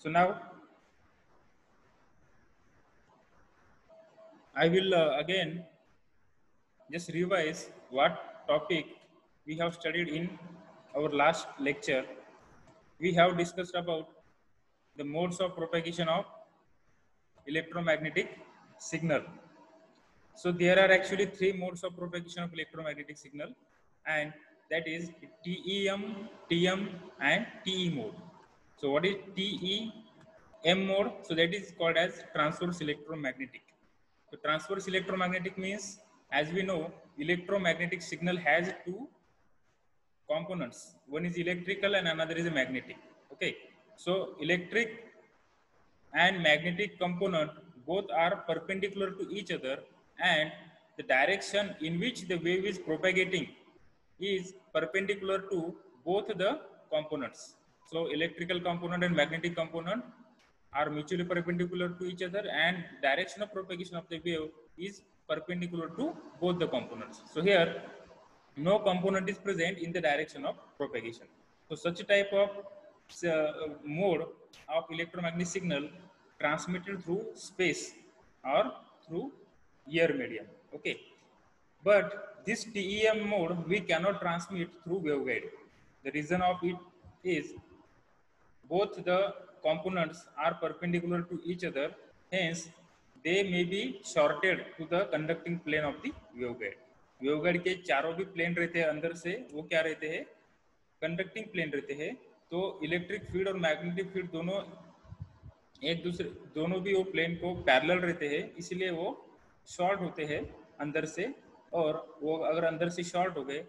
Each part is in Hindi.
So now I will again just revise what topic we have studied in our last lecture. We have discussed about the modes of propagation of electromagnetic signal. So there are actually three modes of propagation of electromagnetic signal, and that is TEM, TM, and TE mode. So what is TEM mode? So that is called as transverse electromagnetic. So transverse electromagnetic means, as we know, electromagnetic signal has two components. One is electrical and another is magnetic. Okay. So electric and magnetic component both are perpendicular to each other, and the direction in which the wave is propagating is perpendicular to both the components. So electrical component and magnetic component are mutually perpendicular to each other, and direction of propagation of the wave is perpendicular to both the components. So here no component is present in the direction of propagation. So such a type of mode of electromagnetic signal transmitted through space or through air medium. Okay, but this TEM mode we cannot transmit through waveguide. The reason of it is both the components are perpendicular to each other, hence they may be shorted to the conducting plane of the waveguide. Waveguide के चारों भी प्लेन रहते हैं, अंदर से वो क्या रहते हैं, कंडक्टिंग प्लेन रहते हैं. तो इलेक्ट्रिक फील्ड और मैग्नेटिक फील्ड दोनों एक दूसरे, दोनों भी वो प्लेन को पैरेलल रहते हैं, इसलिए वो शॉर्ट होते हैं अंदर से. और वो अगर अंदर से शॉर्ट हो गए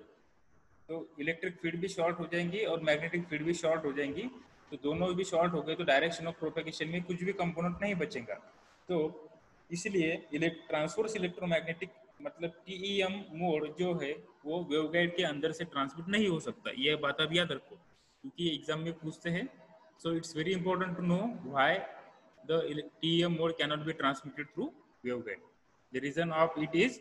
तो इलेक्ट्रिक फील्ड भी शॉर्ट हो जाएंगी और मैग्नेटिक फील्ड भी शॉर्ट हो जाएंगी. तो दोनों भी शॉर्ट हो गए तो डायरेक्शन ऑफ प्रोपेगेशन में कुछ भी कंपोनेंट नहीं बचेगा. तो इसलिए ट्रांसवर्स इलेक्ट्रोमैग्नेटिक मतलब टीईएम मोड जो है वो वेवगाइड के अंदर से ट्रांसमिट नहीं हो सकता. ये बात आप याद रखो क्योंकि एग्जाम में पूछते हैं. So it's very important to know why the TEM mode can not be transmitted through waveguide. The reason of it is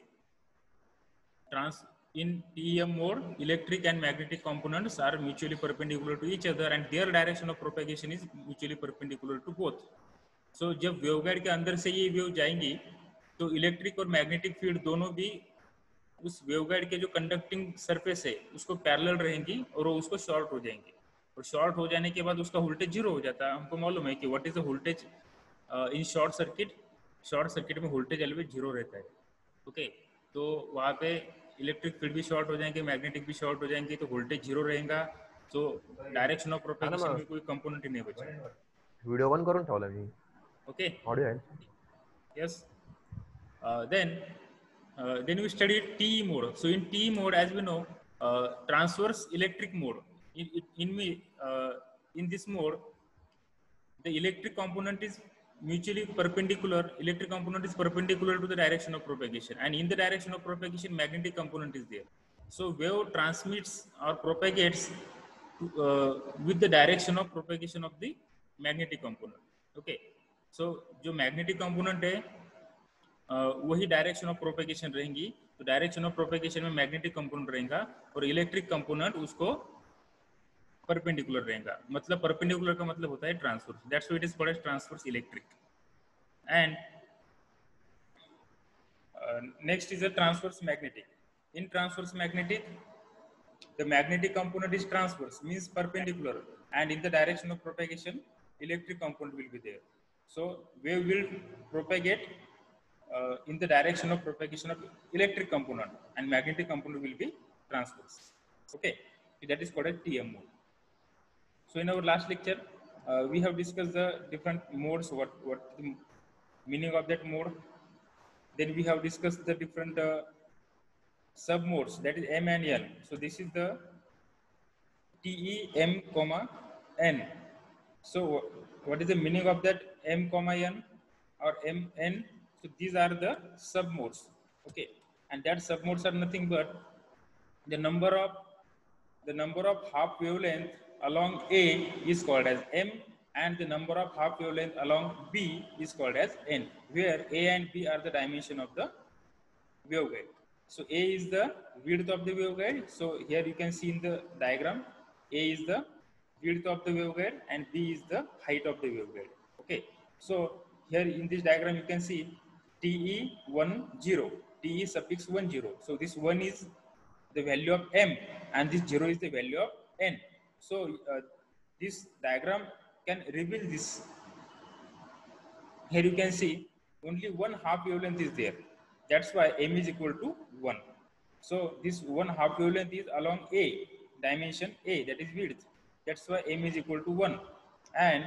in TEM mode, electric and magnetic components are mutually perpendicular to each other and their direction of propagation is mutually perpendicular to both. So जब वेवगाइड के अंदर से ये वेव जाएंगी तो इलेक्ट्रिक और मैग्नेटिक फील्ड दोनों भी उस वेवगाइड के जो कंडक्टिंग सरफेस है उसको पैरेलल रहेंगी और वो उसको शॉर्ट हो जाएंगी. और शॉर्ट हो जाने के बाद उसका वोल्टेज जीरो हो जाता है. हमको मालूम है कि what is the voltage in short circuit. Short circuit में वोल्टेज ऑलवेज जीरो रहता है. ओके, तो वहाँ पे इलेक्ट्रिक फील्ड भी शॉर्ट हो जाएंगे, मैग्नेटिक भी शॉर्ट हो जाएंगे, तो वोल्टेज जीरो रहेगा. तो डायरेक्शन ऑफ प्रोपेगेशन में कोई कंपोनेंट ही नहीं बचेगा. व्हिडिओ बंद करून ठेवला मी. ओके, ऑडिओ आहे. Yes. then we studied TE mode. So in TE mode, as we know, transverse electric mode. In this mode, the electric component is mutually perpendicular. Electric component is perpendicular to the direction of propagation, and in the direction of propagation, magnetic component is there. So wave transmits or propagates with the direction of propagation of the magnetic component. Okay, so जो magnetic component है वही डायरेक्शन ऑफ प्रोपेगेशन रहेंगी. तो डायरेक्शन ऑफ प्रोपेगेशन में मैग्नेटिक कंपोनेंट रहेगा और इलेक्ट्रिक कंपोनेंट उसको परपेंडिकुलर रहेगा. मतलब परपेंडिकुलर का मतलब होता है transverse. That's why it is called as transverse electric. And next is a transverse magnetic. In transverse magnetic the magnetic component is transverse, means perpendicular, and in the direction of propagation electric component will be there. So wave will propagate in the direction of propagation of electric component and magnetic component will be transverse. Okay, that is called as TM mode. So in our last lecture we have discussed the different modes, what the meaning of that mode. Then we have discussed the different sub modes, that is M and N. So this is the TEM comma N. So what is the meaning of that M comma N or MN? So these are the sub modes. Okay, and that sub modes are nothing but the number of half wavelength along A is called as M, and the number of half wavelength along B is called as N, where A and B are the dimension of the waveguide. So A is the width of the waveguide. So here you can see in the diagram, A is the width of the waveguide and b is the height of the waveguide. Okay, so here in this diagram you can see TE10, TE suffix 10. So this 1 is the value of m and this 0 is the value of n. So this diagram can reveal this. Here you can see only one half wavelength is there. That's why m is equal to 1. So this one half wavelength is along a dimension a, that is width. That's why m is equal to 1. And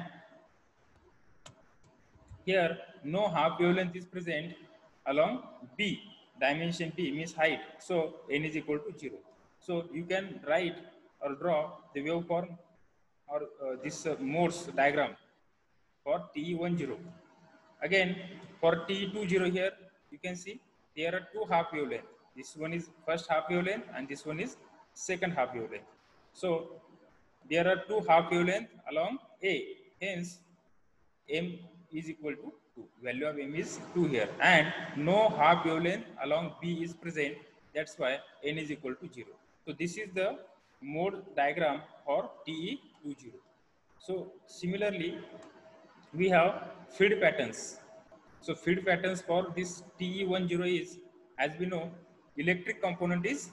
here no half wavelength is present along b dimension b, means height. So n is equal to 0. So you can write or draw the waveform or this Morse diagram for TE10. Again, for TE20 here, you can see there are two half wavelength. This one is first half wavelength and this one is second half wavelength. So there are two half wavelength along A. Hence, m is equal to 2. Value of m is 2 here. And no half wavelength along B is present. That's why n is equal to 0. So this is the mode diagram for TE20. So similarly, we have feed patterns. So feed patterns for this TE10 is, as we know, electric component is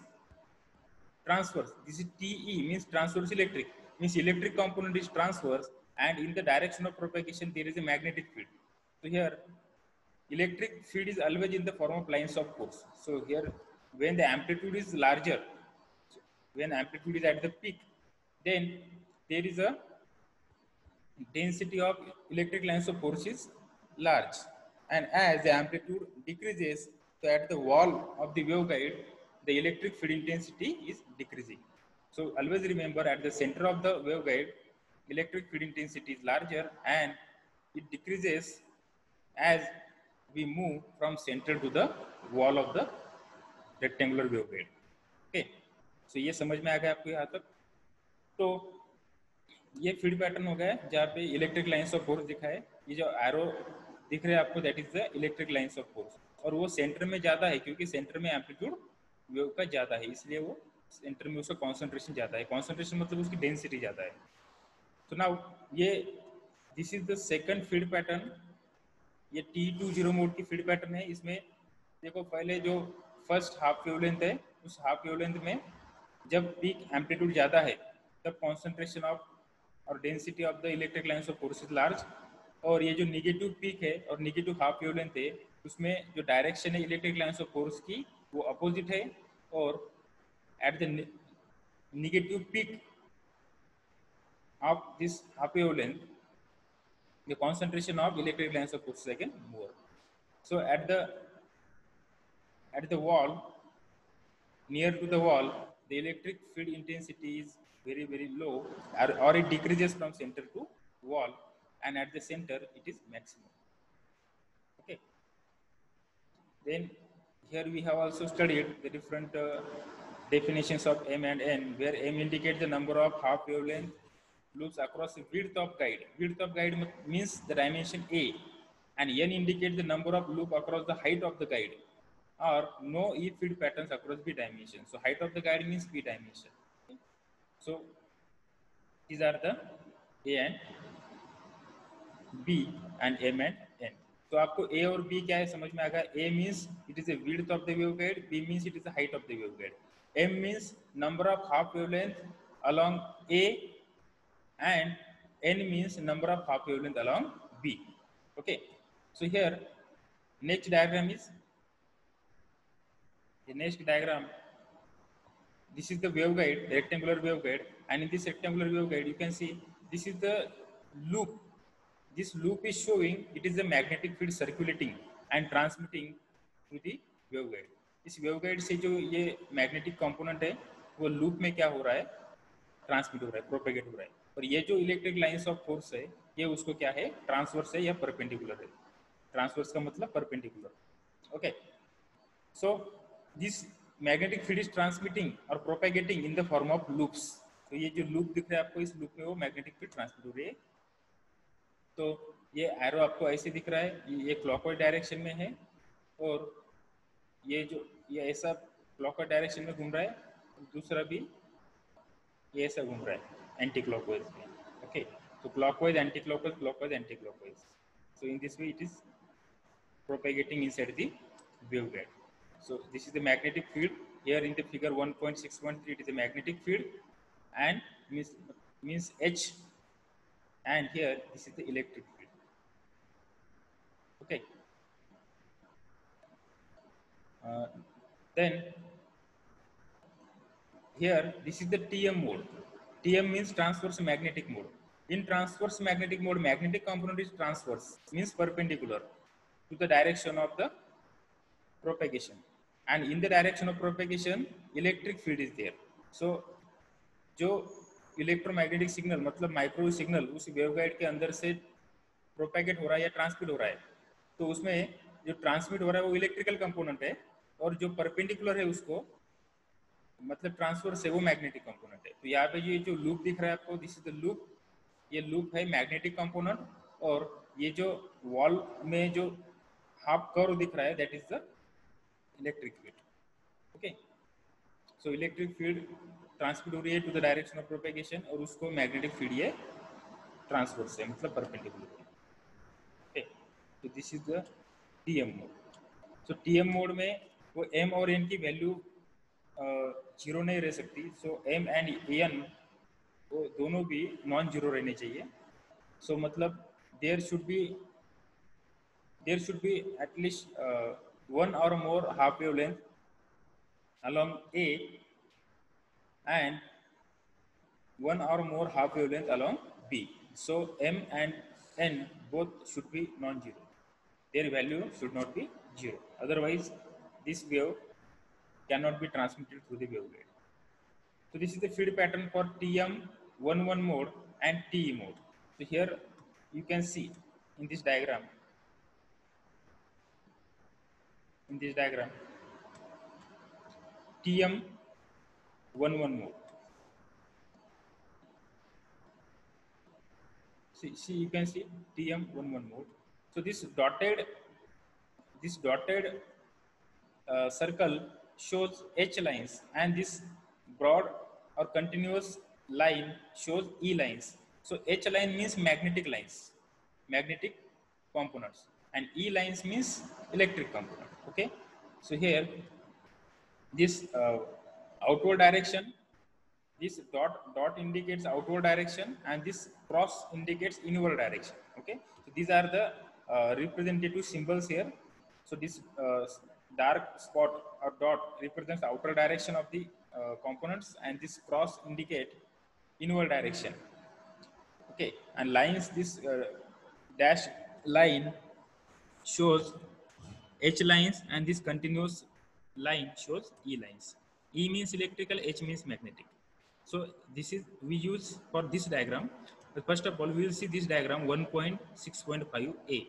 transverse. This is TE, means transverse electric, means electric component is transverse, and in the direction of propagation there is a magnetic field. So here electric field is always in the form of lines of force. So here when the amplitude is larger, when amplitude is at the peak, then there is a density of electric lines of force is large, and as the amplitude decreases, so at the wall of the waveguide the electric field intensity is decreasing. So always remember, at the center of the waveguide electric field intensity is larger and it decreases as we move from center to the wall of the rectangular waveguide. Okay, so ये समझ में आ गया आपको यहाँ तक? तो ये फीड पैटर्न हो गया जहाँ पे इलेक्ट्रिक लाइंस ऑफ फोर्स दिखा है. ये जो एरो दिख रहे हैं आपको, that is the electric lines of force, और वो सेंटर में ज्यादा है क्योंकि सेंटर में एम्पलीट्यूड वेव का ज्यादा है, इसलिए वो सेंटर में उसका कॉन्सेंट्रेशन ज्यादा है. कॉन्सेंट्रेशन मतलब उसकी डेंसिटी ज्यादा है. तो नाउ ये this is the second feed pattern. ये TE20 मोड की फीड पैटर्न है. इसमें देखो पहले जो फर्स्ट हाफ वेवलेंथ है, उस हाफ वेवलेंथ में जब पीक एम्पलीट्यूड ज्यादा है तब कॉन्सेंट्रेशन ऑफ और density of the electric lines of force is large. और ये जो निगेटिव पीक है और निगेटिव हाफ वेवलेंथ है, उसमें जो डायरेक्शन है इलेक्ट्रिक लाइंस ऑफ फोर्स की वो अपोजिट है, और at the negative peak of this half wavelength the concentration of electric lines of force is again more. So at the wall, near to the wall, the electric field intensity is very very low, or it decreases from center to wall, and at the center it is maximum. Okay, then here we have also studied the different definitions of m and n, where m indicates the number of half wavelength loops across the width of guide. Width of guide means the dimension a, and n indicates the number of loop across the height of the guide, or no E field patterns across b dimension. So height of the guide means b dimension. Okay. So these are the a and b and m and n. तो आपको a और b क्या है समझ में आ गया. a means it is the width of the waveguide, b means it is the height of the waveguide, m means number of half wavelength along a, and n means number of half wavelength along b. Okay, so here next diagram is the next diagram. This is the waveguide, rectangular waveguide, and in this rectangular waveguide you can see this is the loop. This loop is showing it is the magnetic field circulating and transmitting to the waveguide. इस waveguide से जो ये magnetic component है वो loop में क्या हो रहा है, ट्रांसमिट हो रहा है, प्रोपेगेट हो रहा है. और ये जो इलेक्ट्रिक लाइंस ऑफ फोर्स है ये उसको क्या है, ट्रांसवर्स है या परपेंडिकुलर है. ट्रांसवर्स का मतलब perpendicular. Okay, so this magnetic field is transmitting और propagating in the form of loops. तो ये जो लूप दिख रहा है आपको, इस लूप में वो मैग्नेटिक फील्ड ट्रांसमिट हो रही है. तो ये एरो आपको ऐसे दिख रहा है, ये क्लॉकवाइज डायरेक्शन में है, और ये जो ये ऐसा क्लॉकवाइज डायरेक्शन में घूम रहा है, दूसरा भी ये ऐसा घूम रहा है एंटी क्लॉकवाइज में. Okay, so clockwise, anti-clockwise, clockwise, anti-clockwise. So in this way, it is propagating inside the waveguide. So this is the magnetic field. Here in the figure 1.613, it is a magnetic field, and means H, and here this is the electric field. Okay. Then here this is the TM mode. TM means transverse magnetic mode. In transverse magnetic mode, magnetic component is transverse, means perpendicular to the direction of the propagation, and in the direction of propagation electric field is there. So जो इलेक्ट्रोमैग्नेटिक सिग्नल मतलब माइक्रोवेव सिग्नल उस वेवगाइड के अंदर से प्रोपेगेट हो रहा है या ट्रांसमिट हो रहा है, तो उसमें जो ट्रांसमिट हो रहा है वो इलेक्ट्रिकल कंपोनेंट है, और जो परपेंडिकुलर है उसको मतलब ट्रांसफर से वो मैग्नेटिक कंपोनेंट है. तो यहाँ पे ये जो लूप दिख रहा है आपको, दिस इज द लूप, ये लूप है मैग्नेटिक कंपोनेंट, और ये जो वॉल में जो हाफ कर्व दिख रहा है that is the electric field. Okay, so electric field transmit हो रही है to the direction of propagation, और उसको मैग्नेटिक फील्ड ये ट्रांसफर से मतलब परपेंडिकुलर है. ओके, तो this is the TM mode. So TM mode में वो एम और एन की वैल्यू जीरो नहीं रह सकती. सो एम एंड एन वो दोनों भी नॉन जीरो रहने चाहिए. सो मतलब there should be at least one or more half wavelength along A and one or more half wavelength along B. So M and N both should be non-zero. Their value should not be zero. Otherwise, this wave cannot be transmitted through the waveguide. So this is the feed pattern for TM11 mode and TE mode. So here you can see in this diagram. TM11 mode. See, you can see TM11 mode. So this dotted circle shows H lines, and this broad or continuous line shows E lines. So H line means magnetic lines, magnetic components, and E lines means electric component. Okay, so here this outward direction, this dot indicates outward direction, and this cross indicates inward direction. Okay, so these are the representative symbols here. So this dark spot or dot represents the outer direction of the components, and this cross indicate inward direction. Okay, and lines, this dash line shows H lines, and this continuous line shows E lines. E means electrical, H means magnetic. So this is we use for this diagram. But first of all, we will see this diagram 1.6.5a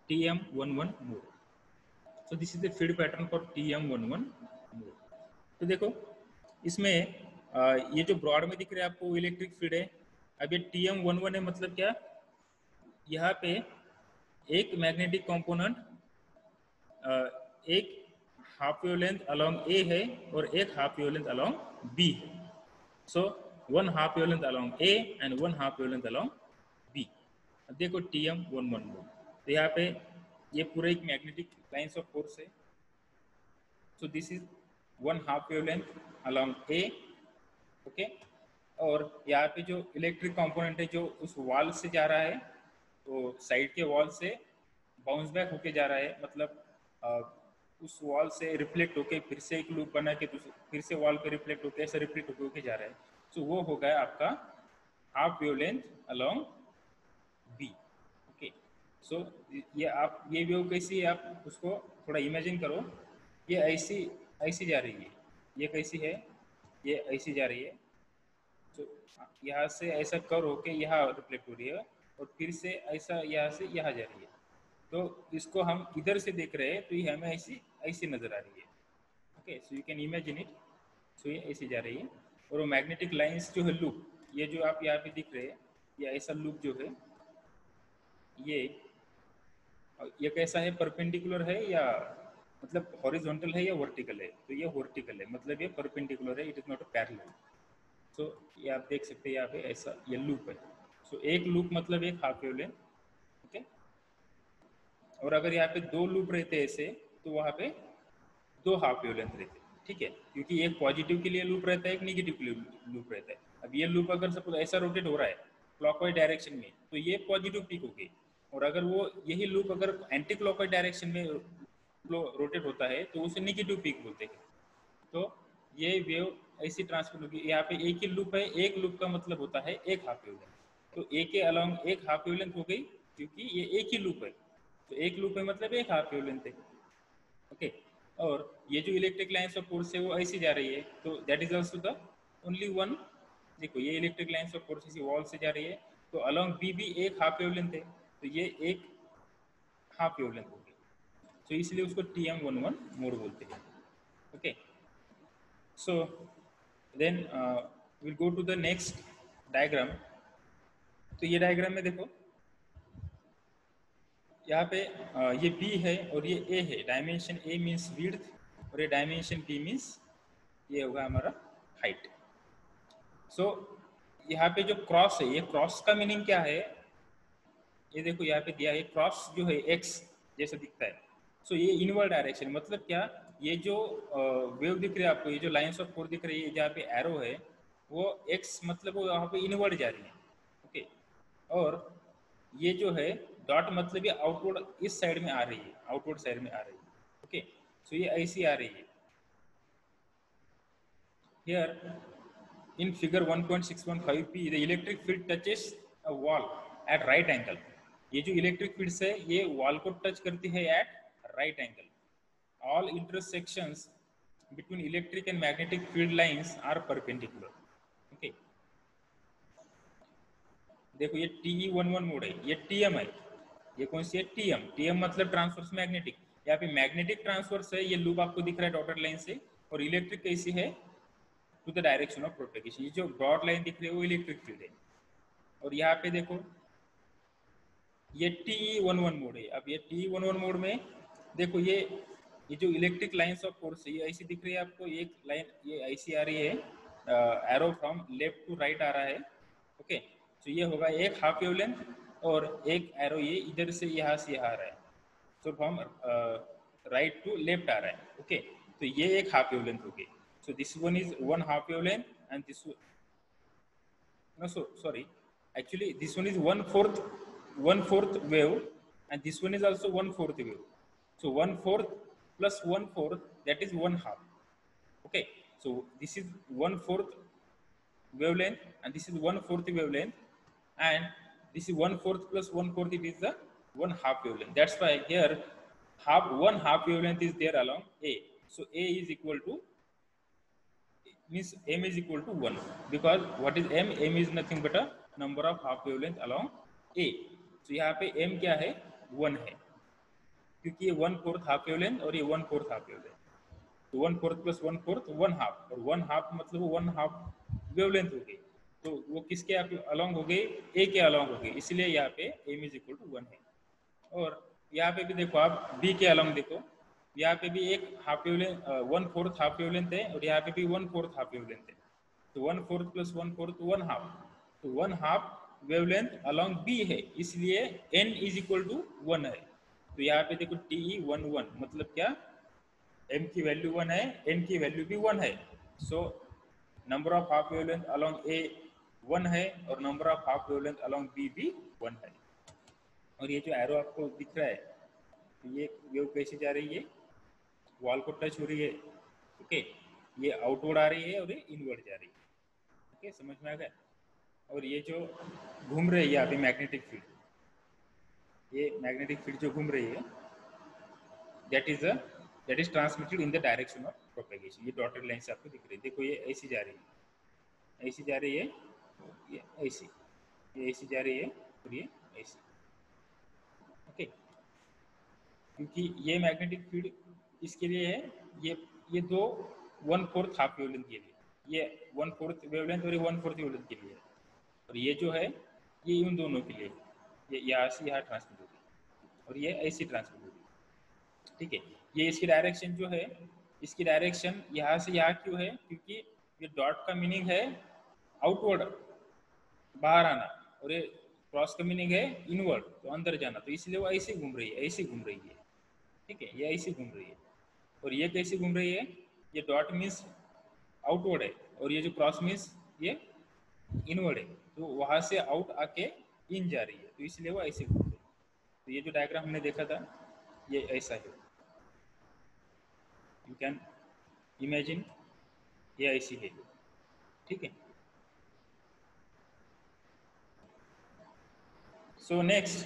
TM11 mode. So this is the feed pattern for TM11 mode. तो देखो इसमें ये जो ब्रॉड में दिख रहा है आपको इलेक्ट्रिक फील्ड है. अब ये TM11 है, मतलब क्या, यहाँ पे एक मैग्नेटिक कंपोनेंट एक हाफ वेवलेंथ अलोंग ए है और एक हाफ वेवलेंथ अलोंग बी है. So one half wavelength along A and one half wavelength along B. अब देखो TM11 मोड, तो यहाँ पे ये पूरा एक मैग्नेटिक लाइंस ऑफ फोर्स है. So this is one half wavelength along A. Okay, और यहाँ पे जो इलेक्ट्रिक कंपोनेंट है जो उस वॉल से जा रहा है, तो साइड के वॉल से बाउंस बैक होके जा रहा है, मतलब उस वॉल से रिफ्लेक्ट होके फिर से एक लूप बना के फिर से वॉल पे रिफ्लेक्ट होके ऐसे रिफ्लेक्ट होके जा रहा है. सो वो हो गया आपका half wavelength along B. Okay, so ये आप ये वेव कैसी है आप उसको थोड़ा इमेजिन करो. ये ऐसी जा रही है, ये कैसी है, ये ऐसी जा रही है. तो यहाँ से ऐसा कर होके यहाँ रिफ्लेक्ट हो रही है, और फिर से ऐसा यहाँ से यहाँ जा रही है. तो इसको हम इधर से देख रहे हैं तो ये हमें ऐसी नजर आ रही है. Okay, so you can imagine it. So ये ऐसी जा रही है, और वो मैग्नेटिक लाइंस जो है लूप, ये जो आप यहाँ पे दिख रहे हैं, ये ऐसा लूप जो है ये कैसा है, परपेंडिकुलर है या मतलब हॉरिजॉन्टल है या वर्टिकल है. तो ये वर्टिकल है, मतलब ये परपेंडिकुलर है, it is not a parallel. So ये आप देख सकते हैं यहाँ पे ऐसा ये लूप है. सो एक लूप मतलब एक हाफ वेवलेंथ, ओके। और अगर यहाँ पे दो लूप रहते ऐसे तो वहाँ पे दो हाफ वेवलेंथ रहते, ठीक है, क्योंकि एक पॉजिटिव के लिए लूप रहता है, एक निगेटिव के लिए लूप रहता है। अब ये लूप अगर सपोज ऐसा रोटेट हो रहा है क्लॉकवाइज डायरेक्शन में तो ये पॉजिटिव पीक होगी, और अगर वो यही लूप अगर एंटी क्लॉकवाइज डायरेक्शन में रोटेट होता है तो उसे निगेटिव पीक बोलते हैं। तो ये वेव ऐसी ट्रांसमिट होगी। यहाँ पे एक ही लूप है, एक लूप का मतलब होता है एक हाफ वेवलेंथ, तो एक के अलॉन्ग एक हाफ वेवलेंथ हो गई, क्योंकि ये एक ही लूप है, तो एक लूप है मतलब एक हाफ वेवलेंथ है, ओके। और ये जो इलेक्ट्रिक लाइन्स ऑफ फोर्स है वो ऐसी जा रही है, तो that is also the only one. देखो ये इलेक्ट्रिक लाइन्स ऑफ फोर्स इसी वॉल से जा रही है, तो अलॉन्ग बी भी एक हाफ वेवलेंथ है, तो ये एक हाफ वेवलेंथ होगी, तो इसलिए उसको TM11 मोड बोलते हैं, okay. So then will go to the next diagram. तो ये डायग्राम में देखो यहाँ पे ये B है और ये A है, डायमेंशन A मीन्स विड्थ और ये डायमेंशन B मीन्स ये होगा हमारा हाइट। सो यहाँ पे जो क्रॉस है, ये क्रॉस का मीनिंग क्या है, ये देखो यहाँ पे दिया है, क्रॉस जो है X जैसा दिखता है, सो ये इनवर्ड डायरेक्शन, मतलब क्या, ये जो वेव दिख रही है आपको, ये जो लाइन्स ऑफ फोर्स दिख रही है जहाँ पे एरो है वो X मतलब वो यहाँ पे इनवर्ड जा रही है, ओके। और ये जो है डॉट मतलब ये आउटवर्ड इस साइड में आ रही है, आउटवर्ड साइड में आ रही है, ओके। सो ये ऐसी आ रही है। Here in figure 1.615p the electric field touches a wall at right angle। ये जो इलेक्ट्रिक फील्ड्स है ये वॉल को टच करती है at right angle. All intersections between electric and magnetic field lines are perpendicular, okay. देखो ये TE11 मोड है, ये TM है, ये कौन सी है, TM मतलब ट्रांसवर्स मैग्नेटिक। यहाँ पे मैग्नेटिक ट्रांसवर्स है, ये लूप आपको दिख रहा है डॉटेड लाइन से, और इलेक्ट्रिक कैसी है, to the direction of propagation. ये जो ब्रॉड लाइन दिख रही है वो इलेक्ट्रिक फील्ड है। और यहाँ पे देखो ये TE11 मोड है। अब ये TE11 मोड में देखो ये जो इलेक्ट्रिक लाइंस ऑफ फोर्स है ये ऐसी दिख रही है आपको, एक लाइन ये ऐसी आ रही है, arrow from left to right आ रहा है, ओके। तो ये होगा एक हाफ वेवलेंथ, और एक एरो ये इधर से यहाँ आ रहा है, तो फ्रॉम राइट टू लेफ्ट आ रहा है, ओके। तो ये एक हाफ वेवलेंथ होगी। So this one is one half wavelength, and this no, so sorry, actually this one is one fourth wave, and this one is also 1/4 wave. So 1/4 plus 1/4, that is one half, okay. So this is 1/4 wavelength and this is 1/4 wavelength, and this is 1/4 plus 1/4, it is the one half wavelength. That's why here one half wavelength is there along A. So A is equal to, means M is equal to 1, because what is M? M is nothing but a number of half wavelength along A. So यहाँ पे M क्या है, 1 है, क्योंकि ये 1/4 हाफ वेवलेंथ और ये 1/4 हाफ वेवलेंथ, तो 1/4 plus 1/4 1 हाफ, और 1 हाफ मतलब 1 हाफ वेवलेंथ हो गई, तो वो किसके अलॉन्ग हो गई, A के अलॉन्ग हो गई, इसलिए यहाँ पे M is equal to 1 है। और यहाँ पे भी देखो आप B के अलॉन्ग देखो, यहाँ पे भी एक हाफ वेवलेंथ 1/4 हाफ वेवलेंथ है, और यहाँ पे भी 1/4 हाफ वेवलेंथ है, तो 1/4 plus 1/4 1 हाफ, तो 1 हाफ वेवलेंथ अलॉन्ग B है, इसलिए N is equal to 1 है। तो यहाँ पे देखो TE11 मतलब क्या, M की वैल्यू 1 है, N की वैल्यू भी 1 है, so number of half wavelength along A 1 है, और number of half wavelength along B भी 1 है। और ये जो एरो आपको दिख रहा है, तो ये वेव कैसे जा रही है, वॉल को टच हो रही है, ओके। ये आउटवर्ड आ रही है और ये इनवर्ड जा रही है, ओके, समझ में आ गया। और ये जो घूम रही है यहाँ पे मैग्नेटिक फील्ड, ये मैग्नेटिक फील्ड जो घूम रही है, that is transmitted in the direction of propagation. ये डॉटेड लाइन से आपको दिख रही है, देखो ये ऐसी जा रही है, ऐसी जा रही है, ये ऐसी, ये ऐसी जा रही है, और ये ऐसी, ओके। क्योंकि ये मैग्नेटिक फील्ड इसके लिए है, ये दो 1/4 हाफ वेवलेंथ के लिए, ये 1/4 वेवलेंथ और ये 1/4 वेवलेंथ के लिए, और ये जो है ये इन दोनों के लिए, ये यहाँ से यहाँ ट्रांसमिट होगी और ये ऐसी ट्रांसमिट होगी, ठीक है। ये इसकी डायरेक्शन जो है, इसकी डायरेक्शन यहाँ से यहाँ क्यों है, क्योंकि ये डॉट का मीनिंग है आउटवर्ड, बाहर आना, और ये क्रॉस का मीनिंग है इनवर्ड, तो अंदर जाना, तो इसलिए वो ऐसे घूम रही है, ऐसे घूम रही है, ठीक है, ये ऐसे घूम रही है। और ये कैसे घूम रही है, ये डॉट मीन्स आउटवर्ड है और ये जो क्रॉस मीन्स ये इनवर्ड है, तो वहां से आउट आके इन जा रही है, तो इसलिए वो ऐसे घूम रही है। तो ये जो डायग्राम हमने देखा था ये ऐसा है, यू कैन इमेजिन ये ऐसी है, ठीक है। सो नेक्स्ट,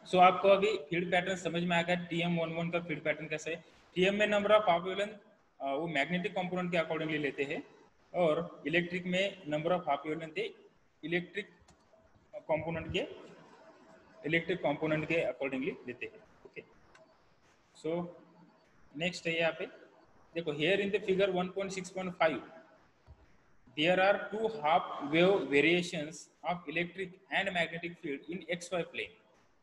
सो आपको अभी फीड पैटर्न समझ में आ गया, TM11 का फीड पैटर्न कैसे है। TM में नंबर ऑफ हाफ वेवलेंथ वो मैग्नेटिक कंपोनेंट के अकॉर्डिंगली लेते हैं और इलेक्ट्रिक में number of half wavelength electric component के अकॉर्डिंगली लेते हैं, ओके। सो नेक्स्ट है यहाँ पे देखो, here in the figure 1.6.5 there are two half wave variations of electric and magnetic field in xy plane।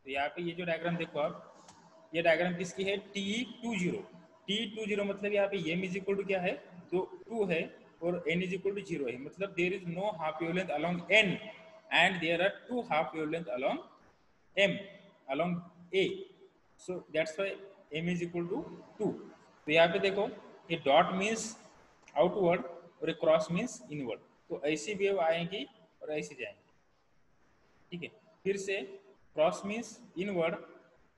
तो यहाँ पे ये जो डायग्राम देखो आप, ये डायग्राम किसकी है, TE20 मतलब यहाँ पे m इज इक्वल टू क्या है, जो 2 है और n इज इक्वल टू 0 है, मतलब there is no half wavelength along n and there are two half wavelength along m along a, so that's why m is equal to 2। तो यहाँ पे देखो ये डॉट मीन्स आउटवर्ड और एक क्रॉस मीन्स इनवर्ड, तो ऐसी वेव आएंगी और ऐसी जाएंगी, ठीक है। फिर से क्रॉस मीन्स इनवर्ड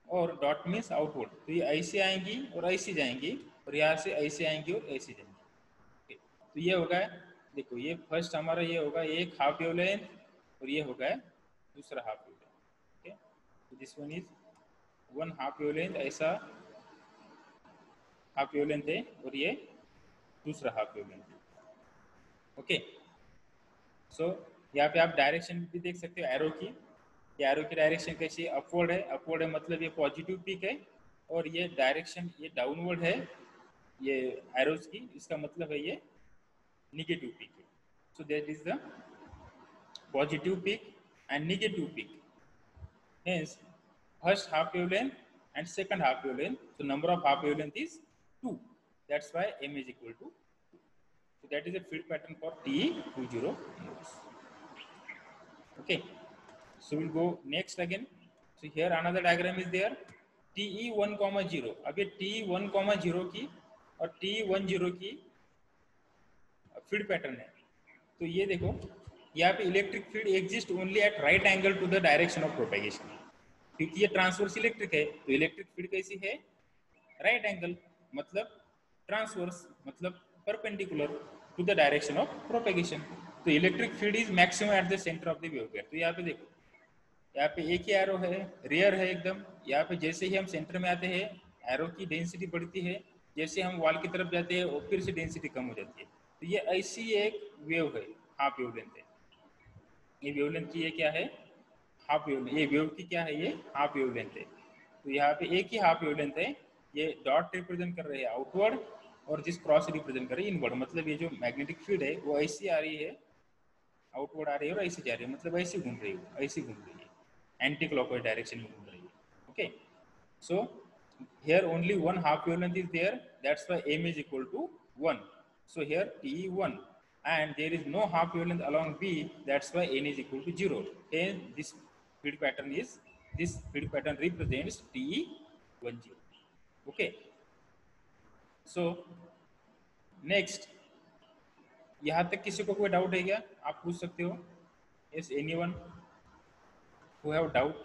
और डॉट मीन्स आउटवर्ड, तो ये ऐसे आएंगी और ऐसी जाएंगी और यहाँ से ऐसे आएंगी और ऐसे जाएंगी, ठीक है। तो ये होगा, देखो ये फर्स्ट हमारा ये होगा एक हाफ वेवलेंथ और ये होगा दूसरा हाफ वेवलेंथ, ठीक है। तो this one is one half wavelength, ऐसा हाफ वेवलेंथ है और ये दूसरा हाफ वेवलेंथ है, ओके। सो यहाँ पे आप डायरेक्शन भी देख सकते हो एरो की, ये एरो की डायरेक्शन कैसी है, अपवर्ड है, अपवर्ड है मतलब ये पॉजिटिव पीक है, और ये डायरेक्शन ये डाउनवर्ड है ये एरोज की, इसका मतलब है ये नेगेटिव पीक है। So that is the positive peak and negative peak, hence first half wavelength and second half wavelength, so number of half wavelength is 2, that's why m is equal to 2. So that is a field pattern for TE20 nodes, okay. So we'll go next again. So here another diagram is there, TE1,0, अब ये TE1,0 की और TE10 की फीड पैटर्न है। तो ये देखो यहाँ पे electric field exist only at right angle to the direction of propagation, क्योंकि ये ट्रांसवर्स इलेक्ट्रिक है, तो इलेक्ट्रिक फील्ड कैसी है, राइट एंगल मतलब ट्रांसवर्स मतलब perpendicular to the direction of propagation, तो electric field is maximum at the centre of the waveguide. तो यहाँ पे देखो, यहाँ पे एक ही एरो है, रेयर है एकदम, यहाँ पे जैसे ही हम सेंटर में आते हैं एरो की डेंसिटी बढ़ती है, जैसे हम वॉल की तरफ जाते हैं और फिर से डेंसिटी कम हो जाती है। तो ये ऐसी एक वेव है, हाफ वेवलेंथ है, ये वेवलेंथ की ये क्या है, हाफ वेवलेंथ, ये वेव की क्या है, ये हाफ वेवलेंथ है। तो यहाँ पे एक ही हाफ वेवलेंथ है, ये डॉट रिप्रेजेंट कर रहे हैं आउटवर्ड और जिस क्रॉस रिप्रेजेंट कर रही है इनवर्ड, मतलब ये जो मैग्नेटिक फील्ड है वो ऐसी आ रही है, आउटवर्ड आ रही है और ऐसी जा रही है, मतलब ऐसी घूम रही है, ऐसी घूम रही है, एंटी क्लॉकवाइज डायरेक्शन में घूम रही है, okay. So here only one half wavelength is there, that's why m is equal to 1. So here TE1 and there is no half wavelength along B, that's why n is equal to 0. Hence this field pattern represents TE10, okay. So next, यहाँ तक किसी को कोई डाउट है क्या, आप पूछ सकते हो, yes anyone who have doubt,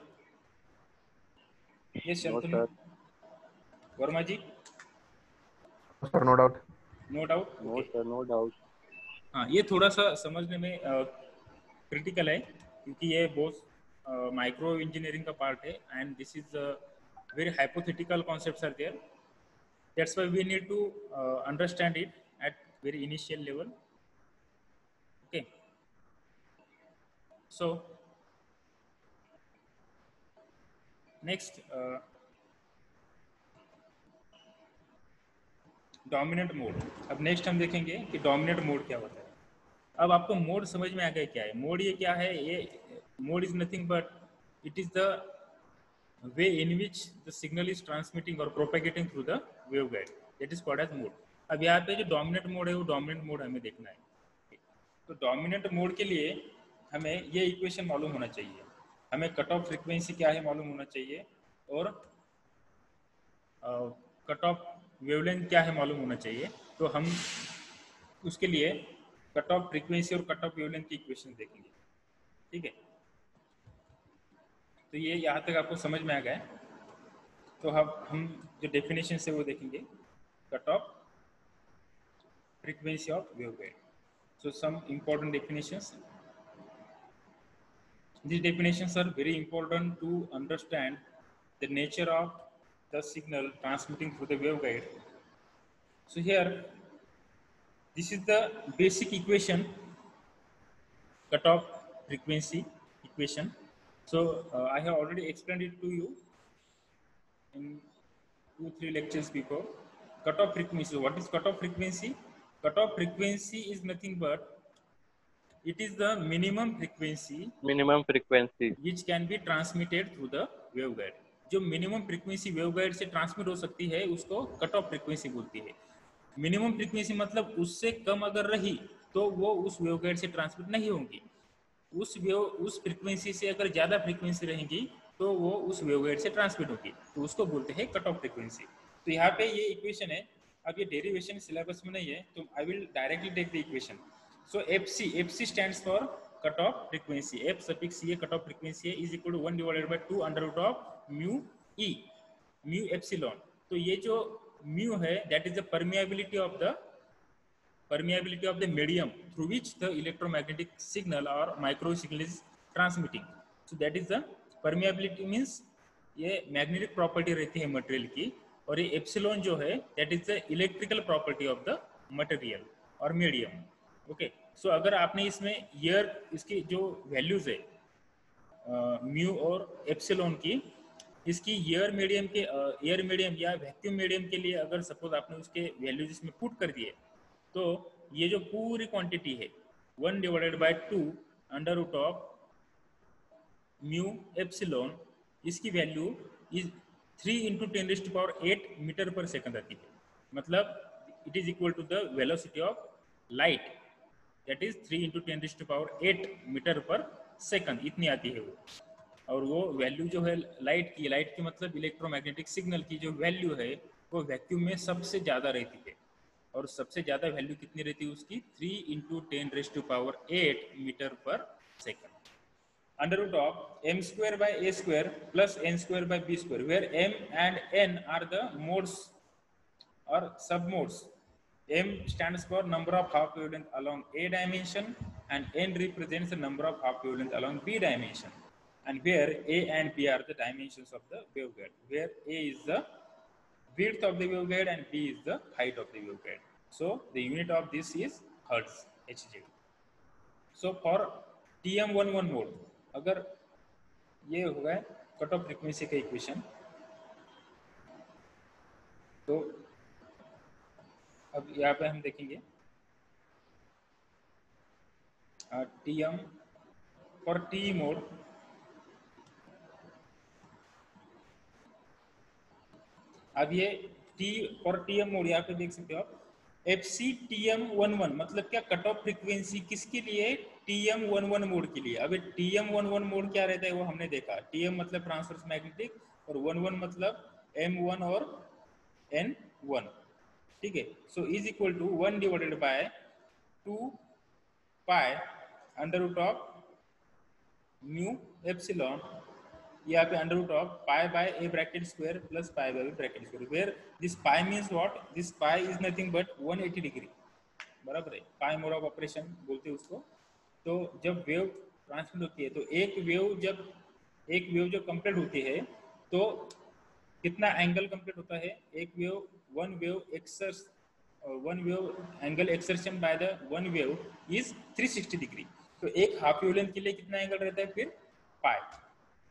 yes Shantanu, Verma ji, sir no doubt, no doubt, no sir no doubt. हाँ ये थोड़ा सा समझने में क्रिटिकल है, क्योंकि ये बहुत माइक्रो इंजीनियरिंग का पार्ट है and this is very hypothetical concepts are there, that's why we need to understand it at very initial level, okay. So next dominant mode, अब नेक्स्ट हम देखेंगे कि डोमिनेंट मोड क्या होता है। अब आपको मोड समझ में आ गया क्या है, मोड ये क्या है, ये mode is nothing but it is the way in which the signal is transmitting और propagating through the waveguide, that is called as mode. अब यहाँ पे जो डोमिनेंट मोड है वो डोमिनेंट मोड हमें देखना है, तो डोमिनेंट मोड के लिए हमें ये इक्वेशन मालूम होना चाहिए, हमें कट ऑफ फ्रीक्वेंसी क्या है मालूम होना चाहिए, और कट ऑफ वेवलेंथ क्या है मालूम होना चाहिए। तो हम उसके लिए कट ऑफ फ्रीक्वेंसी और कट ऑफ वेवलेंथ की इक्वेशन देखेंगे, ठीक है। तो ये यहाँ तक आपको समझ में आ गया है। तो हम जो डेफिनेशन है वो देखेंगे, cut off frequency of waveguide. So some important definitions. These definitions are very important to understand the nature of the signal transmitting through the waveguide. So here, this is the basic equation, cutoff frequency equation. So I have already explained it to you in 2-3 lectures before. Cutoff frequency. What is cutoff frequency? Cutoff frequency is nothing but it is the minimum frequency which can be transmitted through the waveguide. जो मिनिमम फ्रीक्वेंसी वेवगाइड से ट्रांसमिट हो सकती है उसको कट ऑफ फ्रीक्वेंसी बोलती है। मिनिमम फ्रीक्वेंसी मतलब उससे कम अगर रही तो वो उस वेवगाइड से ट्रांसमिट नहीं होंगी, उस फ्रीक्वेंसी से अगर ज़्यादा फ्रीक्वेंसी रहेंगी तो वो उस वेवगाइड से ट्रांसमिट होगी, तो उसको बोलते हैं कट ऑफ फ्रीक्वेंसी। तो यहाँ पे ये इक्वेशन है, अब ये डेरिवेशन सिलेबस में नहीं है तो I will directly take the equation. So FC stands for cutoff frequency. F suffix C cutoff frequency is equal to 1 divided by 2 under root of mu E, mu epsilon. तो ये जो mu है that is the permeability of the medium through which the electromagnetic signal or micro signal is transmitting. So that is the permeability means ये magnetic property रहती है material की, और ये epsilon जो है that is the electrical property of the material और medium. ओके सो अगर आपने इसमें इसकी जो वैल्यूज है म्यू और एप्सिलॉन की, इसकी एयर मीडियम या वैक्यूम मीडियम के लिए अगर सपोज आपने उसके वैल्यूज इसमें पुट कर दिए तो ये जो पूरी क्वांटिटी है 1 divided by 2 under root of mu epsilon, इसकी value is 3 into 10⁸ metre per second आती है। मतलब it is equal to the velocity of light, that is 3 into 10⁸ metre per second, इतनी आती है वो। और वो वैल्यू जो है लाइट की मतलब इलेक्ट्रोमैग्नेटिक सिग्नल की जो वैल्यू है वो वैक्यूम में सबसे ज़्यादा रहती है, और सबसे ज़्यादा वैल्यू कितनी रहती है उसकी 3 into 10⁸ metre per second. Under root of m square by a square plus n square by b square, where m and n are the modes or submodes. M stands for number of half wavelength along a dimension and n represents the number of half wavelength along b dimension, and where a and b are the dimensions of the waveguide, where a is the width of the waveguide and b is the height of the waveguide. So the unit of this is hertz, Hz. So for TM11 mode, अगर ये हो गए कट ऑफ फ्रीक्वेंसी का इक्वेशन, तो अब यहाँ पे हम देखेंगे TM फॉर टी मोड, अब ये T फॉर TM मोड यहाँ पे देख सकते हो आप FC TM11, मतलब क्या कट ऑफ फ्रीक्वेंसी किसके लिए, TM11 मोड के लिए। अब TM11 मोड क्या रहता है वो हमने देखा, TM मतलब ट्रांसवर्स मैग्नेटिक और 11 मतलब M1 और N1, ठीक है। So is equal to 1 divided by 2 pi under root of mu epsilon, यहाँ पे under root of pi by A bracket square plus pi by B bracket square, where this pi means what, this pi is nothing but 180 degree, बराबर है, पाई मोड ऑफ ऑपरेशन बोलते हैं उसको। तो जब वेव ट्रांसमिट होती है तो एक वेव जब कंप्लीट होती है तो कितना एंगल कंप्लीट होता है, one wave angle exertion by the one wave is 360 degree. तो एक हाफ वेव लेंथ के लिए कितना एंगल रहता है फिर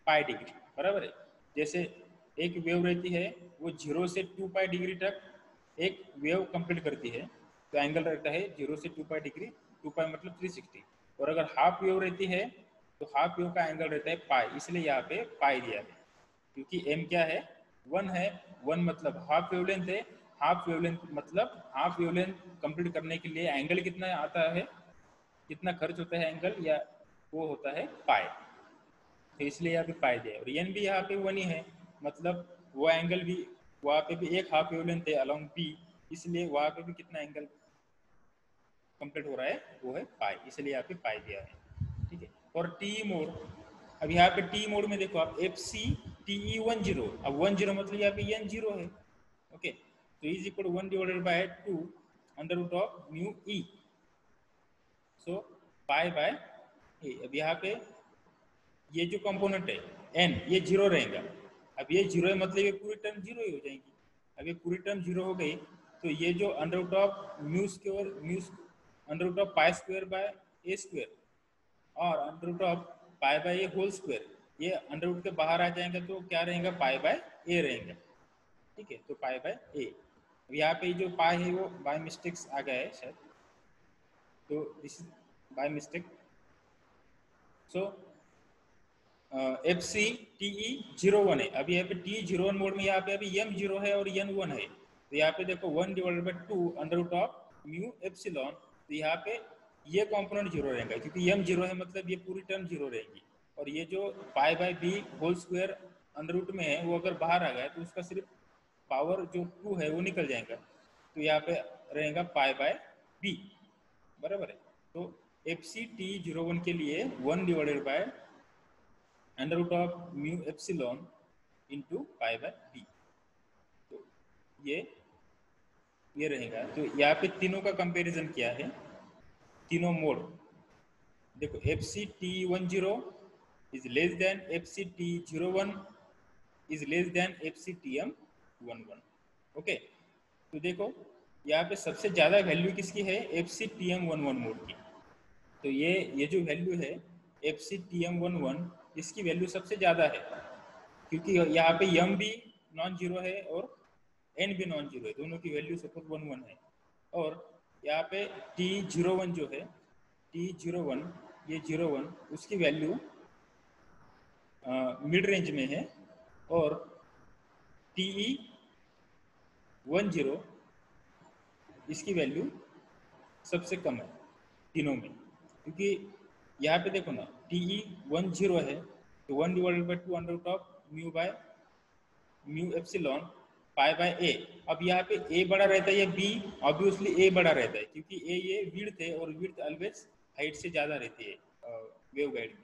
पाई डिग्री, बराबर है। जैसे एक वेव रहती है वो 0 से 2 पाई डिग्री तक एक वेव कंप्लीट करती है, तो एंगल रहता है 0 से 2 पाई डिग्री, 2 पाई मतलब 360। और अगर हाफ वेव रहती है तो हाफ वेव का एंगल रहता है पाई, इसलिए यहाँ पे पाई दिया है, क्योंकि m क्या है 1 है, 1 मतलब हाफ वेवलेंथ है, हाफ वेवलेंथ मतलब हाफ वेवलेंथ कंप्लीट करने के लिए एंगल कितना आता है, कितना खर्च होता है एंगल, या वो होता है पाई, तो इसलिए यहाँ पे पाई दिया। और एन भी यहाँ पे 1 ही है, मतलब वो एंगल भी वहाँ पे भी एक हाफ वेवलेंथ है अलोंग बी, इसलिए वहाँ पे भी कितना एंगल कंप्लीट हो रहा है, वो है पाई, इसलिए यहाँ पे पाई दिया है, ठीक है। और टी मोड, अब यहाँ पे टी मोड में देखो आप एफ सी टी ई 10, अब 10 मतलब यहाँ पे एन 0 है, ओके। तो is equal 1 divided by 2 under root of mu e, so pi by a. अब यहाँ पे ये जो कंपोनेंट है एन, ये 0 रहेगा। अब ये 0 है मतलब ये पूरी टर्म 0 ही हो जाएगी। अब ये पूरी टर्म 0 हो गई तो ये जो under root of mu square, under root of pi square by a square और under root of pi by a whole square, ये अंडर रूट के बाहर आ जाएंगे तो क्या रहेगा, पाई बाय ए रहेगा, ठीक है। तो पाई बाय ए, अब यहाँ पे जो पाई है वो बाय मिस्टेक्स आ गया है शायद, तो this is by mistake. So F C T E 01 है, अभी यहाँ पे टी 01 मोड में यहाँ पे अभी एम 0 है और एन 1 है, तो यहाँ पे देखो 1 divided by 2 under root of mu epsilon, तो यहाँ पे ये कंपोनेंट 0 रहेगा क्योंकि एम 0 है मतलब ये पूरी टर्म 0 रहेगी। और ये जो pi by B whole square under root में है वो अगर बाहर आ गया तो उसका सिर्फ पावर जो 2 है वो निकल जाएगा, तो यहाँ पे रहेगा पाई बाय बी, बराबर है। तो एफ सी टी 01 के लिए 1 divided by under root of mu epsilon into pi by B, तो ये रहेगा। तो यहाँ पे तीनों का कंपैरिजन किया है, तीनों मोड देखो, F C T 10 is less than F C T 01 is less than F C T M 11, okay. तो देखो यहाँ पे सबसे ज्यादा वैल्यू किसकी है, F C T M 11 mode की, तो ये जो वैल्यू है एफ सी टी एम 11, इसकी वैल्यू सबसे ज़्यादा है क्योंकि यहाँ पे यम भी नॉन जीरो है और एन भी नॉन जीरो है, दोनों की वैल्यू सपोज 1 1 है। और यहाँ पे T01 जो है, T01 ये 01 उसकी वैल्यू मिड रेंज में है और TE10 इसकी वैल्यू सबसे कम है तीनों में, क्योंकि यहाँ पे देखो ना TE10 है तो 1 divided by 2 under root of mu epsilon pi by a. अब यहाँ पे ए बड़ा रहता है या बी, ऑब्वियसली ए बड़ा रहता है क्योंकि ए ये विड्थ है और विड्थ ऑलवेज हाइट से ज़्यादा रहती है वेव गाइड में,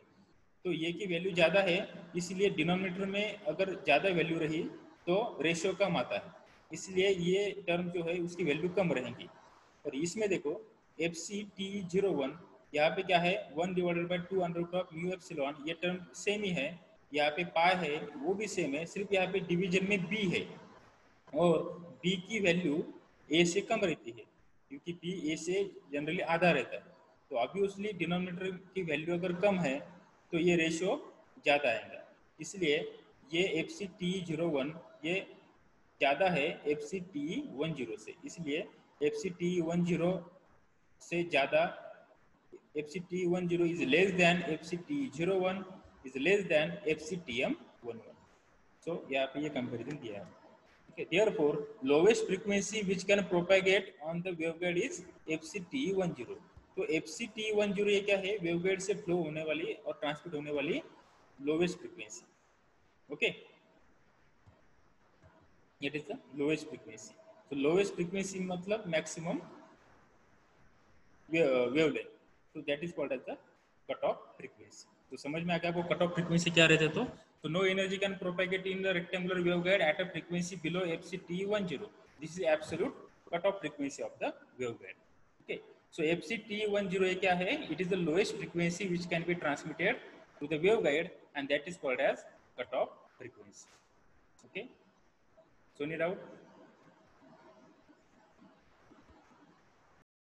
तो ये की वैल्यू ज़्यादा है, इसलिए डिनोमिनेटर में अगर ज़्यादा वैल्यू रही तो रेशियो कम आता है, इसलिए ये टर्म जो है उसकी वैल्यू कम रहेगी। और इसमें देखो एफ सी T01 यहाँ पे क्या है, 1 divided by 2 under root of mu epsilon, ये टर्म सेम ही है, यहाँ पे पाई है वो भी सेम है, सिर्फ यहाँ पे डिवीजन में बी है और बी की वैल्यू ए से कम रहती है क्योंकि बी ए से जनरली आधा रहता है, तो ऑब्वियसली डिनोमिनेटर की वैल्यू अगर कम है तो ये रेशियो ज़्यादा आएगा, इसलिए ये एफ सी T01 ये ज़्यादा है एफ सी T10 से, इसलिए एफ सी T10 से ज़्यादा F C T10 is less than F C T01 is less than F C TM11, so यहाँ पे ये कंपेरिजन दिया है। Okay, therefore lowest frequency which can propagate on the waveguide is FCT10, तो FCT10 ये क्या है, वेवगाइड से फ्लो होने वाली और ट्रांसमिट होने वाली lowest frequency, okay, it is the lowest frequency. तो लोवेस्ट फ्रीक्वेंसी मतलब मैक्सिमम वेवलेंथ, तो that is called as the cut off frequency. तो समझ में आ गया आपको कट ऑफ फ्रीक्वेंसी क्या रहते, तो no energy can propagate in the rectangular waveguide at a frequency below FCT10. This is absolute cutoff frequency of the waveguide. Okay, so FCT10 क्या है, it is the lowest frequency which can be transmitted to the waveguide and that is called as cutoff frequency. Okay, so any doubt?